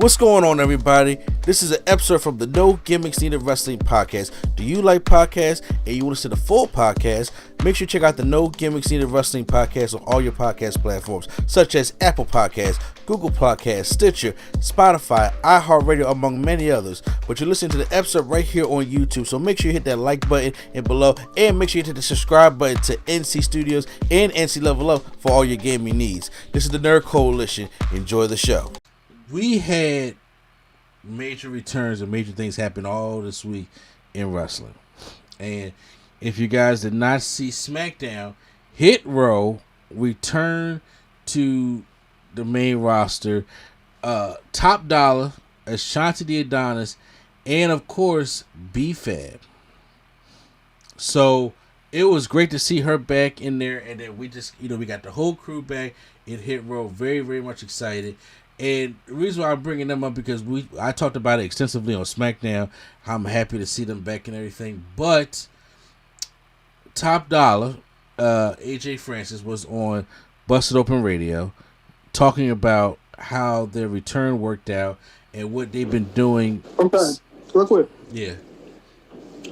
What's going on, everybody? This is an episode from the No Gimmicks Needed Wrestling podcast. Do you like podcasts and you want to see the full podcast? Make sure you check out the No Gimmicks Needed Wrestling podcast on all your podcast platforms, such as Apple Podcasts, Google Podcasts, Stitcher, Spotify, iHeartRadio, among many others. But you're listening to the episode right here on YouTube, so make sure you hit that like button and below, and make sure you hit the subscribe button to NC Studios and NC Level Up for all your gaming needs. This is the Nerd Coalition. Enjoy the show. We had major returns and major things happen all this week in wrestling. And if you guys did not see Smackdown, Hit Row returned to the main roster. Top Dollar, Ashanti the Adonis, and of course, B-Fab. So it was great to see her back in there. And then we just, we got the whole crew back in Hit Row. Very, very much excited. And the reason why I'm bringing them up because I talked about it extensively on SmackDown, how I'm happy to see them back and everything. But Top Dollar, AJ Francis, was on Busted Open Radio talking about how their return worked out and what they've been doing. Okay, real quick. Yeah.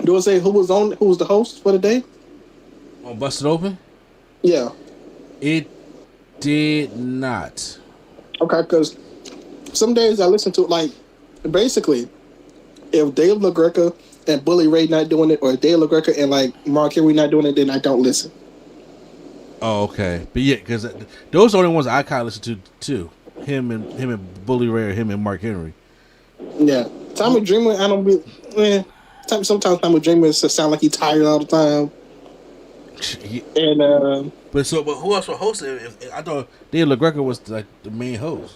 Do I say who was the host for the day? On Busted Open? Yeah. It did not. Okay, because some days I listen to basically, if Dave LaGreca and Bully Ray not doing it, or Dave LaGreca and Mark Henry not doing it, then I don't listen. Oh, okay, but yeah, because those are the only ones I kind of listen to too. Him and Bully Ray, or him and Mark Henry. Yeah, Tommy Dreamer, I don't be. Sometimes Tommy Dreamer sound like he tired all the time. And but who else was hosting? I thought Dave LaGreca was like the main host.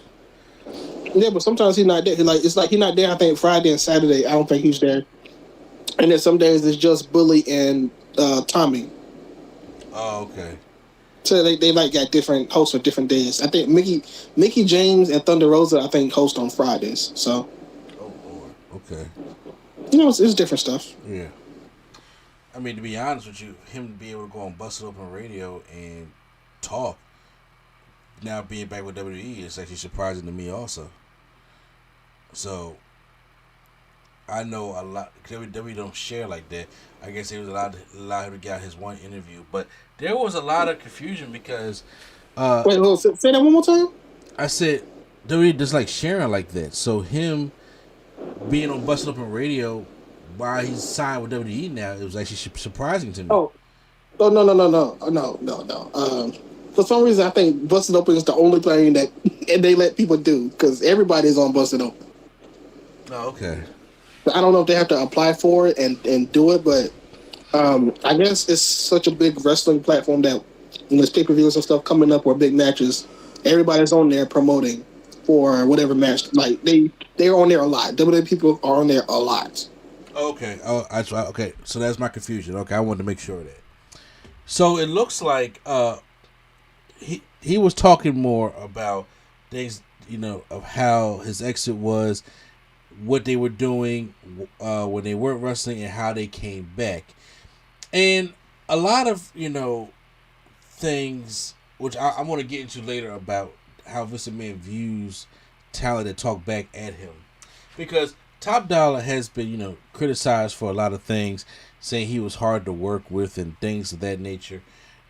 Yeah, but sometimes he's not there. It's like he's not there. I think Friday and Saturday. I don't think he's there. And then some days it's just Bully and Tommy. Oh, okay. So they got different hosts for different days. I think Mickey James and Thunder Rosa host on Fridays. So. Oh Lord. Okay. It's different stuff. Yeah. I mean, to be honest with you, him to be able to go on Busted Open Radio and talk, now being back with WWE, is actually surprising to me also. So, I know a lot, WWE don't share like that. I guess they was allowed him to get his one interview. But there was a lot of confusion because... Wait, say that one more time? I said, WWE just like sharing like that. So, him being on Busted Open Radio... While he's signed with WWE now, it was actually surprising to me. No. For some reason, I think Busted Open is the only thing that and they let people do because everybody's on Busted Open. Oh, okay. I don't know if they have to apply for it and do it, but I guess it's such a big wrestling platform that when there's pay-per-views and stuff coming up or big matches, everybody's on there promoting for whatever match. Like they're on there a lot. WWE people are on there a lot. Okay. Oh, that's right. Okay. So that's my confusion. Okay, I wanted to make sure of that. So it looks like he was talking more about things, of how his exit was, what they were doing when they weren't wrestling, and how they came back, and a lot of things which I want to get into later about how Vince McMahon views talent that talk back at him, because Top Dollar has been, criticized for a lot of things, saying he was hard to work with and things of that nature.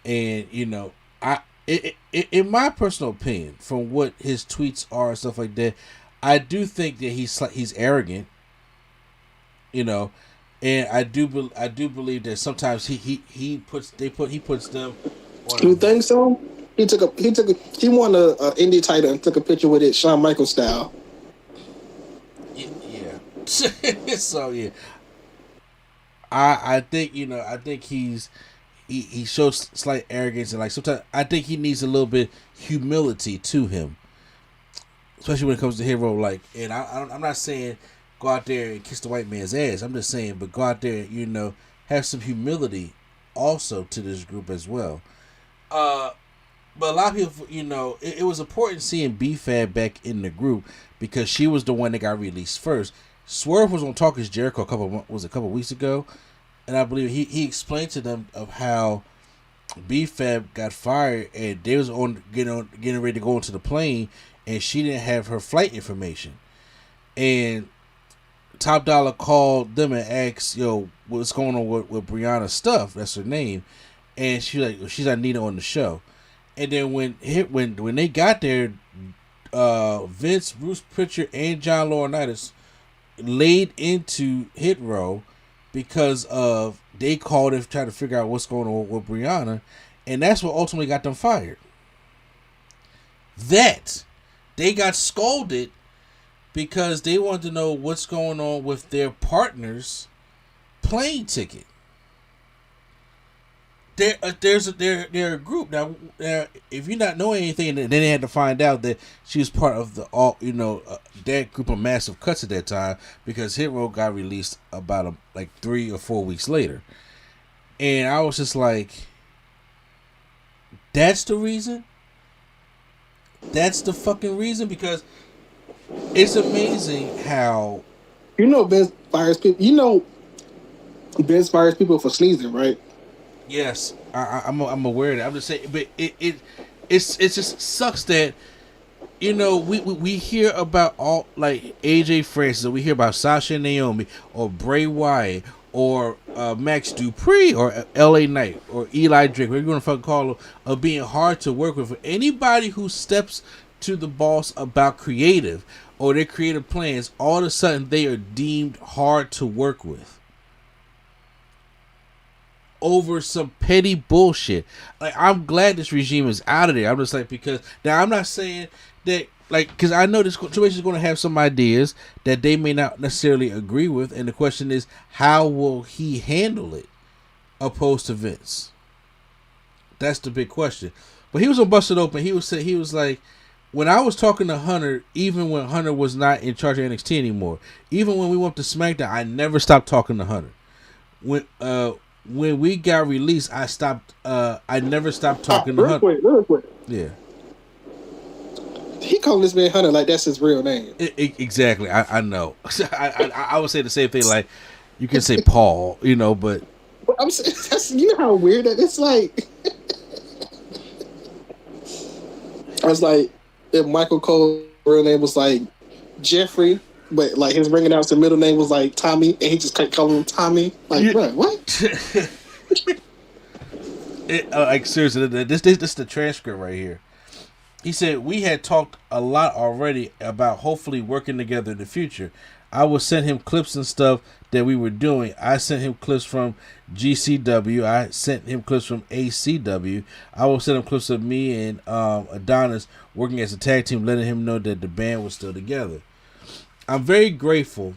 And, in my personal opinion, from what his tweets are and stuff like that, I do think that he's arrogant, and I do believe that sometimes he puts them on. You think so? He won a indie title and took a picture with it, Shawn Michaels style. So yeah, I think I think he shows slight arrogance, and sometimes I think he needs a little bit humility to him, especially when it comes to Hero. And I'm not saying go out there and kiss the white man's ass. I'm just saying, but go out there and have some humility also to this group as well. But a lot of people, it was important seeing B-Fab back in the group because she was the one that got released first. Swerve was on Talk Is Jericho a couple weeks ago, and I believe he explained to them of how B-Fab got fired and they was getting ready to go into the plane, and she didn't have her flight information. and Top Dollar called them and asked, "Yo, what's going on with Brianna's stuff?" That's her name, and she's not needed on the show. And then when they got there, Vince, Bruce Pritchard, and John Laurinaitis laid into Hit Row because of they called and tried to figure out what's going on with Brianna, and that's what ultimately got them fired. That they got scolded because they wanted to know what's going on with their partner's plane ticket. They're a group now. If you're not knowing anything, then they had to find out that she was part of that group of massive cuts at that time because Hit Row got released about 3 or 4 weeks later, and I was just like, that's the reason. That's the fucking reason, because it's amazing how Vince fires people. Vince fires people for sneezing, right? Yes, I'm aware of that. I'm just saying, but it's just sucks that we hear about all like AJ Francis, or we hear about Sasha and Naomi, or Bray Wyatt, or Max Dupree, or LA Knight, or Eli Drake, whatever you want to fucking call them, of being hard to work with. Anybody who steps to the boss about creative or their creative plans, all of a sudden they are deemed hard to work with over some petty bullshit. Like, I'm glad this regime is out of there. I'm just like, because now I'm not saying that, like, because I know this situation is going to have some ideas that they may not necessarily agree with, and the question is, how will he handle it opposed to Vince? That's the big question. But he was on Busted Open. He was like, when I was talking to Hunter, even when Hunter was not in charge of NXT anymore, even when we went to SmackDown, I never stopped talking to Hunter. When we got released, I never stopped talking to Hunter. Real quick. Yeah. He called this man Hunter like that's his real name. Exactly. I know. I would say the same thing. Like, you can say Paul, but I'm saying, you know how weird that it's like. I was like, if Michael Cole's real name was like Jeffrey, but like his ring announcer middle name was like Tommy, and he just kept calling him Tommy. Like, bro, what? Like, seriously, this is the transcript right here. He said, we had talked a lot already about hopefully working together in the future. I would send him clips and stuff that we were doing. I sent him clips from GCW. I sent him clips from ACW. I will send him clips of me and Adonis working as a tag team, letting him know that the band was still together. I'm very grateful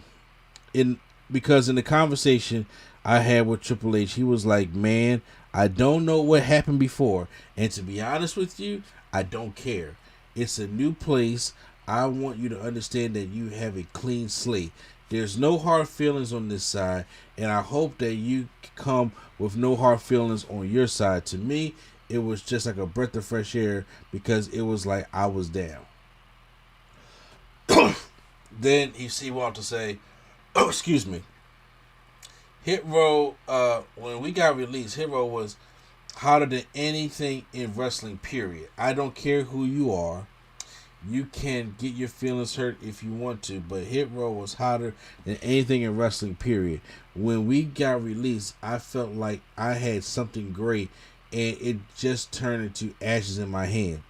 because in the conversation I had with Triple H, he was like, man, I don't know what happened before. And to be honest with you, I don't care. It's a new place. I want you to understand that you have a clean slate. There's no hard feelings on this side, and I hope that you come with no hard feelings on your side. To me, it was just like a breath of fresh air because it was like I was down. Then he wanted to say, excuse me. Hit Row, when we got released, Hit Row was hotter than anything in wrestling, period. I don't care who you are. You can get your feelings hurt if you want to, but Hit Row was hotter than anything in wrestling, period. When we got released, I felt like I had something great, and it just turned into ashes in my hand.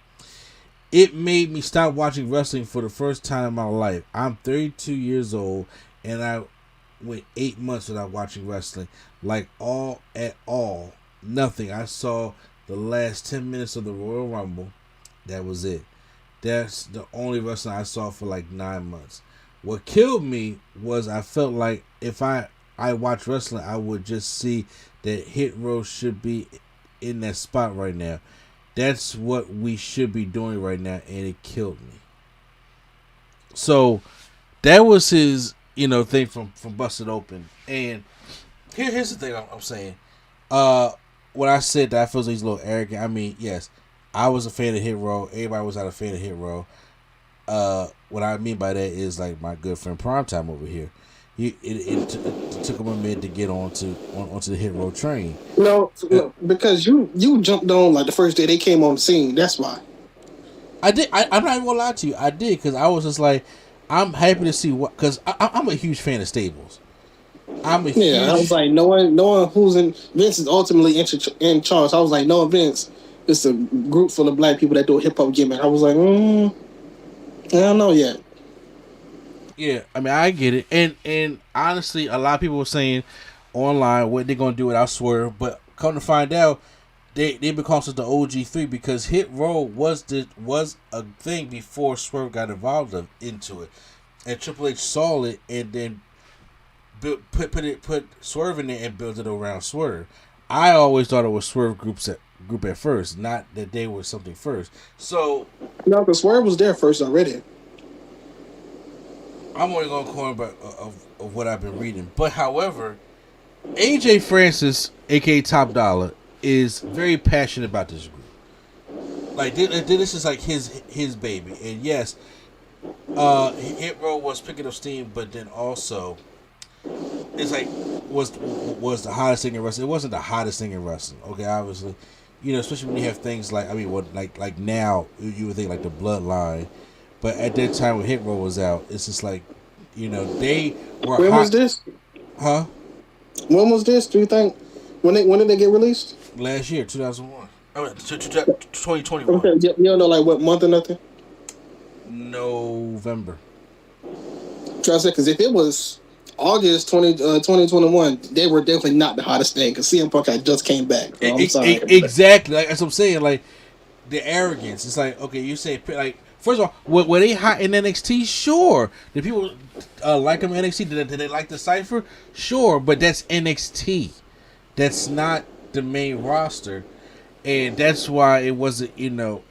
It made me stop watching wrestling for the first time in my life. I'm 32 years old, and I went 8 months without watching wrestling. Like, nothing. I saw the last 10 minutes of the Royal Rumble. That was it. That's the only wrestling I saw for like 9 months. What killed me was I felt like if I watch wrestling, I would just see that Hit Row should be in that spot right now. That's what we should be doing right now, and it killed me. So that was his, thing from Busted Open. And here's the thing I'm saying. When I said that I feel like he's a little arrogant, I mean, yes, I was a fan of Hit Row. Everybody was not a fan of Hit Row. What I mean by that is like my good friend Primetime over here. It took him a minute to get onto the Hit Row train. No, because you jumped on like the first day they came on the scene. That's why. I did. I'm not even gonna lie to you. I did because I was just like, I'm happy to see what, because I'm a huge fan of stables. I'm a Yeah, I was huge. like, knowing who's in Vince is ultimately in charge. I was like, knowing Vince, it's a group full of black people that do a hip hop gimmick. I was like, I don't know yet. Yeah, I mean, I get it, and honestly, a lot of people were saying online what they're gonna do without Swerve, but come to find out, they become such the OG3 because Hit Row was a thing before Swerve got involved into it, and Triple H saw it and then put Swerve in there and built it around Swerve. I always thought it was Swerve group at first, not that they were something first. So No, because Swerve was there first already. I'm only going to call about of what I've been reading. But however, AJ Francis, aka Top Dollar, is very passionate about this group. Like this is like his baby, and yes, Hit Row was picking up steam, but then also it's like was the hottest thing in wrestling. It wasn't the hottest thing in wrestling. Okay, obviously, especially when you have things like like now you would think like the Bloodline, but at that time when Hit Row was out, it's just like they were. When was this? Huh? When was this? Do you think? When did they get released? Last year, 2001. I mean, 2021. Okay, you don't know like what month or nothing? November. Try to say, because if it was August 2021, they were definitely not the hottest thing because CM Punk had just came back. So I'm sorry. Exactly. Like, that's what I'm saying. Like, the arrogance. It's like, okay, you say, like, first of all, were they hot in NXT? Sure. Did people like them in NXT? Did they like the Cypher? Sure. But that's NXT. That's not the main roster. And that's why it wasn't, people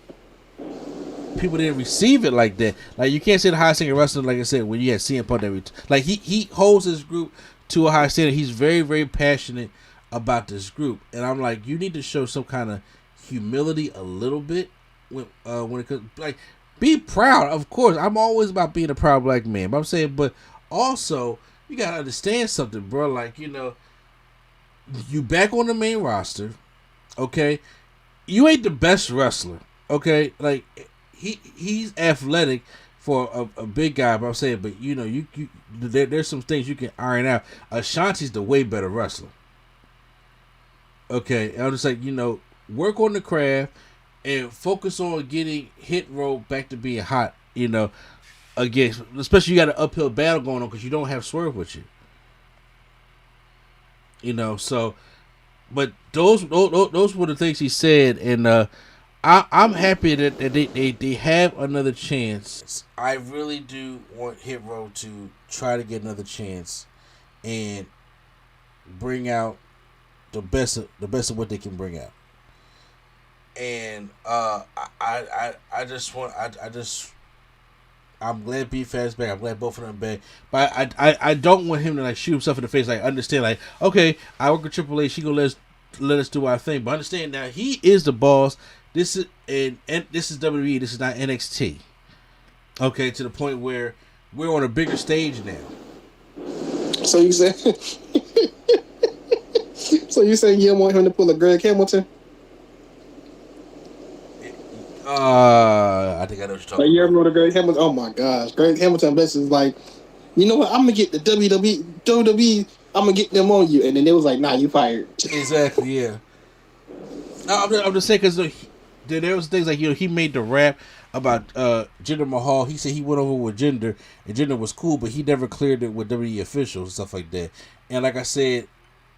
didn't receive it like that. Like, you can't say the highest thing in wrestling, like I said, when you had CM Punk. Like, he holds his group to a high standard. He's very, very passionate about this group. And I'm like, you need to show some kind of humility a little bit when it comes. Like, be proud. Of course, I'm always about being a proud black man. But I'm saying, but also, you got to understand something, bro. Like, you back on the main roster, okay? You ain't the best wrestler, okay? Like, he's athletic for a big guy, but I'm saying, but there's some things you can iron out. Ashanti's the way better wrestler. Okay, I'm just like, work on the craft and focus on getting Hit Row back to being hot, again, especially you got an uphill battle going on because you don't have Swerve with you. So, but those were the things he said, and I'm happy that they have another chance. I really do want Hit Row to try to get another chance and bring out the best of what they can bring out. And I'm glad B-Fat's back. I'm glad both of them back. But I don't want him to like shoot himself in the face. Like, understand, like, okay, I work with Triple H. She gonna let us do our thing. But understand now, he is the boss. This is this is WWE. This is not NXT. Okay, to the point where we're on a bigger stage now. So you say? So you saying you don't want him to pull a Greg Hamilton? I think I know what you're talking about. You ever know the Greg Hamilton? Oh my gosh, Greg Hamilton basically is like, you know what? I'm gonna get the WWE. I'm gonna get them on you, and then it was like, nah, you fired. Exactly, yeah. I'm just saying because there was things like he made the rap about Jinder Mahal. He said he went over with Jinder, and Jinder was cool, but he never cleared it with WWE officials and stuff like that. And like I said,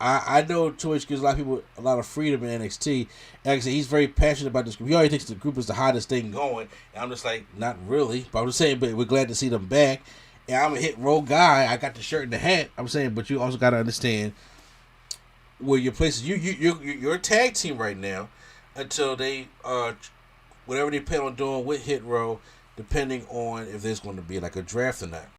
I know Twitch gives a lot of people a lot of freedom in NXT. And like I said, he's very passionate about this group. He already thinks the group is the hottest thing going. And I'm just like, not really. But I'm just saying, but we're glad to see them back. And I'm a Hit Row guy. I got the shirt and the hat. I'm saying, but you also got to understand where your place is. You're a tag team right now until they whatever they plan on doing with Hit Row, depending on if there's going to be like a draft or not.